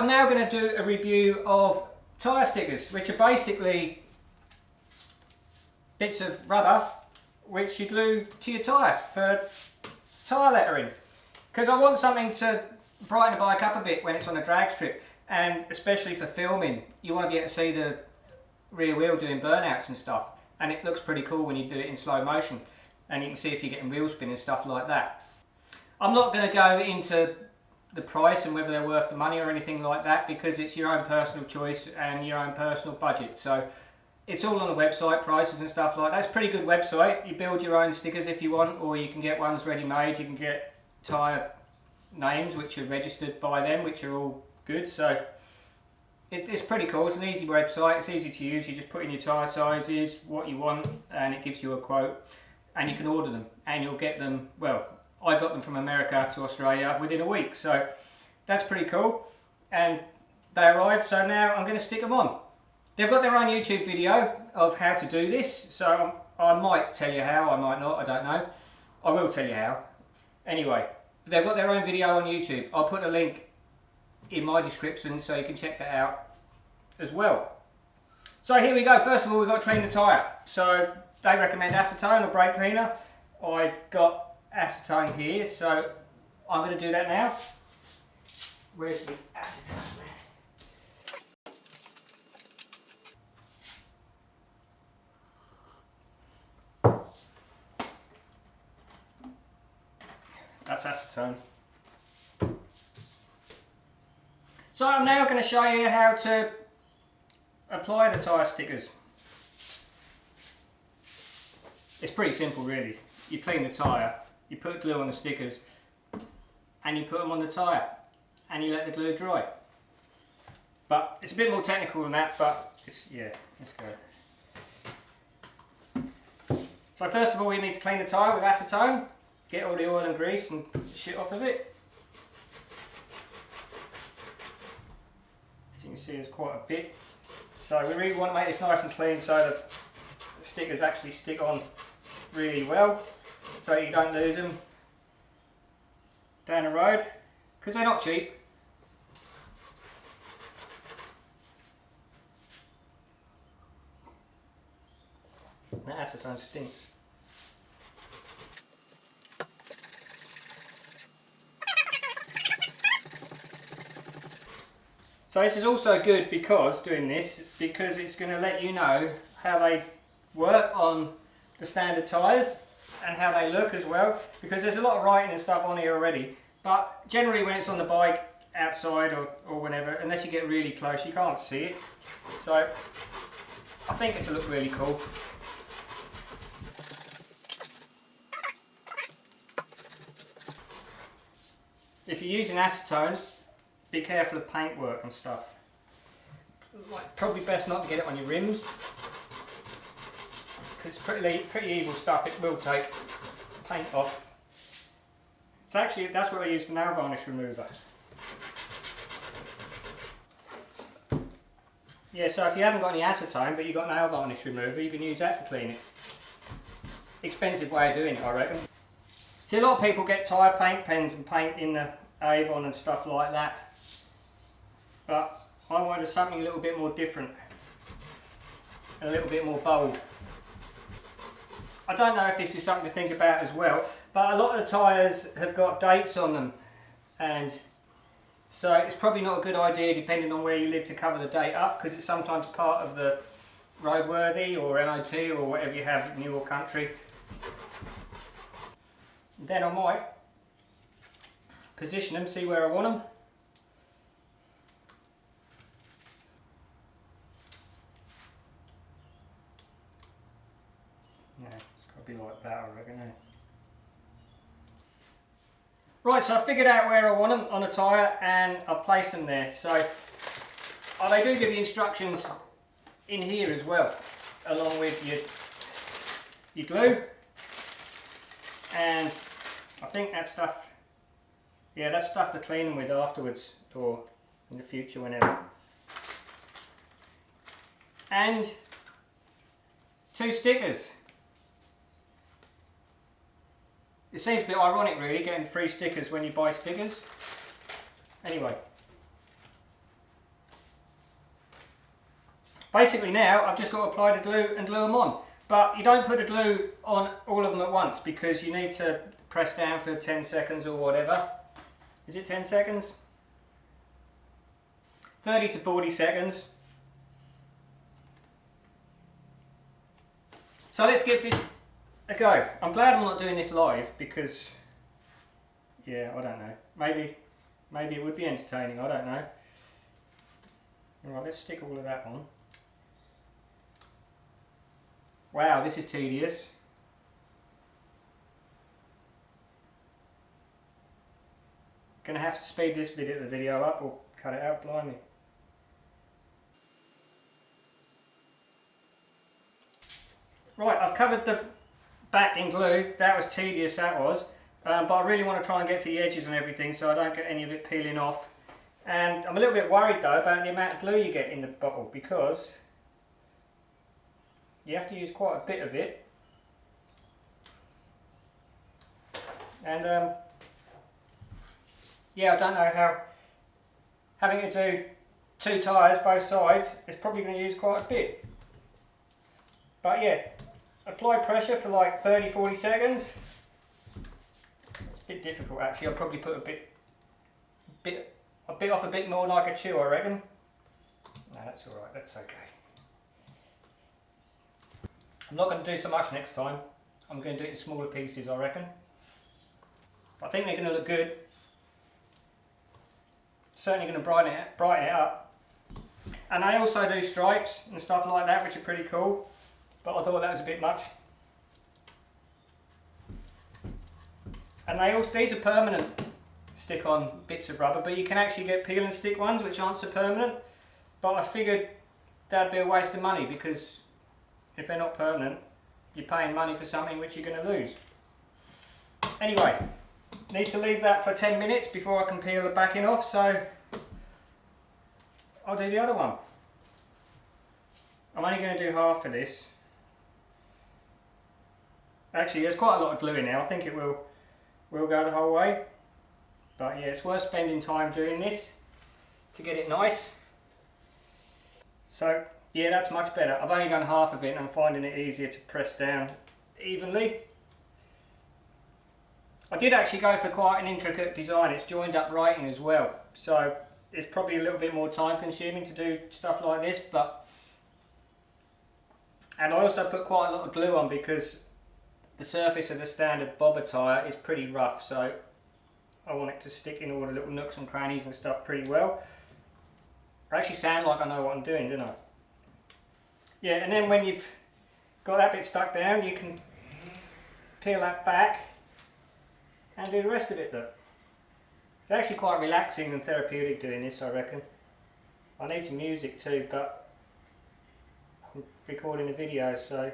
I'm now going to do a review of tyre stickers, which are basically bits of rubber which you glue to your tyre for tyre lettering. Because I want something to brighten the bike up a bit when it's on a drag strip, and especially for filming, you want to be able to see the rear wheel doing burnouts and stuff, and it looks pretty cool when you do it in slow motion, and you can see if you're getting wheel spin and stuff like that. I'm not going to go into the price and whether they're worth the money or anything like that, because it's your own personal choice and your own personal budget. So it's all on the website, prices and stuff like that. It's a pretty good website. You build your own stickers if you want, or you can get ones ready made. You can get tyre names which are registered by them, which are all good. So it's pretty cool. It's an easy website. It's easy to use. You just put in your tyre sizes, what you want, and it gives you a quote, and you can order them, and you'll get them, well, I got them from America to Australia within a week, so that's pretty cool. And they arrived, so now I'm going to stick them on. They've got their own YouTube video of how to do this, so I might tell you how, I might not, I don't know. I will tell you how. Anyway, they've got their own video on YouTube. I'll put a link in my description so you can check that out as well. So here we go. First of all, we've got to clean the tyre. So they recommend acetone or brake cleaner. I've got acetone here, so I'm going to do that now. Where's the acetone? That's acetone. So I'm now going to show you how to apply the tyre stickers. It's pretty simple really. You clean the tyre, you put glue on the stickers, and you put them on the tyre, and you let the glue dry. But it's a bit more technical than that, but yeah, let's go. So first of all, we need to clean the tyre with acetone, get all the oil and grease and shit off of it. As you can see, there's quite a bit. So we really want to make this nice and clean so the stickers actually stick on really well, so you don't lose them down the road, because they're not cheap. That acetone stinks. So this is also good because it's going to let you know how they work on the standard tyres and how they look as well, because there's a lot of writing and stuff on here already, but generally when it's on the bike outside or whenever, unless you get really close, you can't see it. So I think this will look really cool. If you're using acetone, be careful of paintwork and stuff. Probably best not to get it on your rims, because it's pretty evil stuff. It will take paint off. So actually that's what I use for nail varnish remover. Yeah, so if you haven't got any acetone but you've got nail varnish remover, you can use that to clean it. Expensive way of doing it, I reckon. See, a lot of people get tyre paint pens and paint in the Avon and stuff like that, but I wanted something a little bit more different and a little bit more bold. I don't know if this is something to think about as well, but a lot of the tyres have got dates on them, and so it's probably not a good idea, depending on where you live, to cover the date up, because it's sometimes part of the roadworthy or MOT or whatever you have in your country. Then I might position them, see where I want them. Yeah, it's got to be like that, I reckon. Right, so I figured out where I want them on a tyre and I've placed them there. So they do give you instructions in here as well, along with your glue. And I think that stuff, yeah, that's stuff to clean them with afterwards, or in the future, whenever. And 2 stickers. It seems a bit ironic really, getting free stickers when you buy stickers. Anyway, Basically now I've just got to apply the glue and glue them on. But you don't put the glue on all of them at once because you need to press down for 10 seconds or whatever. Is it 10 seconds? 30 to 40 seconds. So let's give this a go. I'm glad I'm not doing this live because, yeah, I don't know. Maybe it would be entertaining, I don't know. Alright, let's stick all of that on. Wow, this is tedious. Gonna have to speed the video up or cut it out, blimey. Right, I've covered the back in glue. That was tedious, that was. But I really want to try and get to the edges and everything so I don't get any of it peeling off. And I'm a little bit worried though about the amount of glue you get in the bottle because you have to use quite a bit of it. And yeah, I don't know how having to do 2 tyres both sides is probably going to use quite a bit. But yeah, apply pressure for like 30-40 seconds. It's a bit difficult actually. I'll probably put a bit off a bit more like a chew, I reckon. No, that's alright, that's okay. I'm not going to do so much next time. I'm going to do it in smaller pieces, I reckon. I think they're going to look good. Certainly going to brighten it up. And I also do stripes and stuff like that, which are pretty cool. But I thought that was a bit much. And these are permanent stick-on bits of rubber, but you can actually get peel and stick ones which aren't so permanent. But I figured that'd be a waste of money because if they're not permanent, you're paying money for something which you're going to lose. Anyway, need to leave that for 10 minutes before I can peel the backing off, so I'll do the other one. I'm only going to do half of this. Actually, there's quite a lot of glue in there. I think it will go the whole way. But yeah, it's worth spending time doing this to get it nice. So yeah, that's much better. I've only done half of it and I'm finding it easier to press down evenly. I did actually go for quite an intricate design. It's joined up writing as well. So it's probably a little bit more time consuming to do stuff like this. And I also put quite a lot of glue on because the surface of the standard bobber tyre is pretty rough. So I want it to stick in all the little nooks and crannies and stuff pretty well. I actually sound like I know what I'm doing, don't I? Yeah, and then when you've got that bit stuck down, you can peel that back and do the rest of it. Look, it's actually quite relaxing and therapeutic doing this, I reckon. I need some music too, but I'm recording a video, so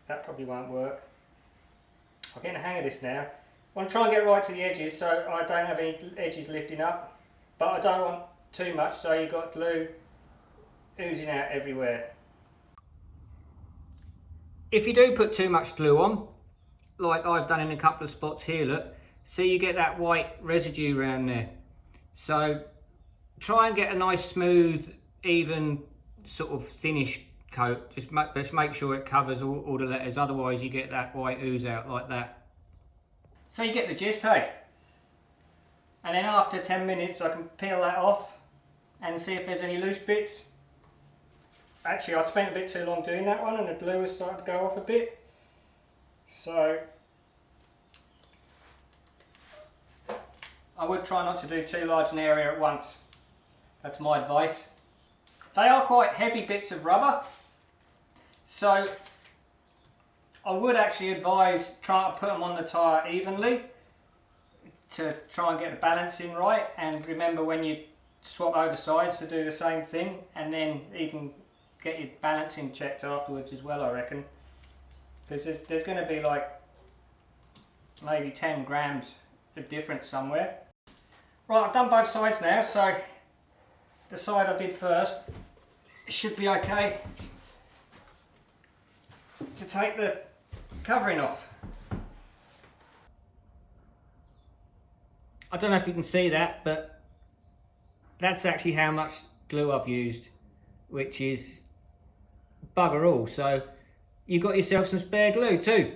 that probably won't work. I'm getting the hang of this now. I want to try and get right to the edges so I don't have any edges lifting up, but I don't want too much so you've got glue oozing out everywhere. If you do put too much glue on, like I've done in a couple of spots here, look, see you get that white residue around there. So try and get a nice smooth, even sort of thinnish coat. Just make sure it covers all the letters, otherwise you get that white ooze out like that. So you get the gist, hey? And then after 10 minutes I can peel that off and see if there's any loose bits. Actually, I spent a bit too long doing that one and the glue was starting to go off a bit. So I would try not to do too large an area at once. That's my advice. They are quite heavy bits of rubber, so I would actually advise trying to put them on the tyre evenly to try and get the balancing right, and remember when you swap over sides to do the same thing, and then even get your balancing checked afterwards as well, I reckon, because there's going to be like maybe 10 grams of difference somewhere. Right, I've done both sides now, so the side I did first should be okay to take the covering off. I don't know if you can see that, but that's actually how much glue I've used. which is bugger all. So you got yourself some spare glue too.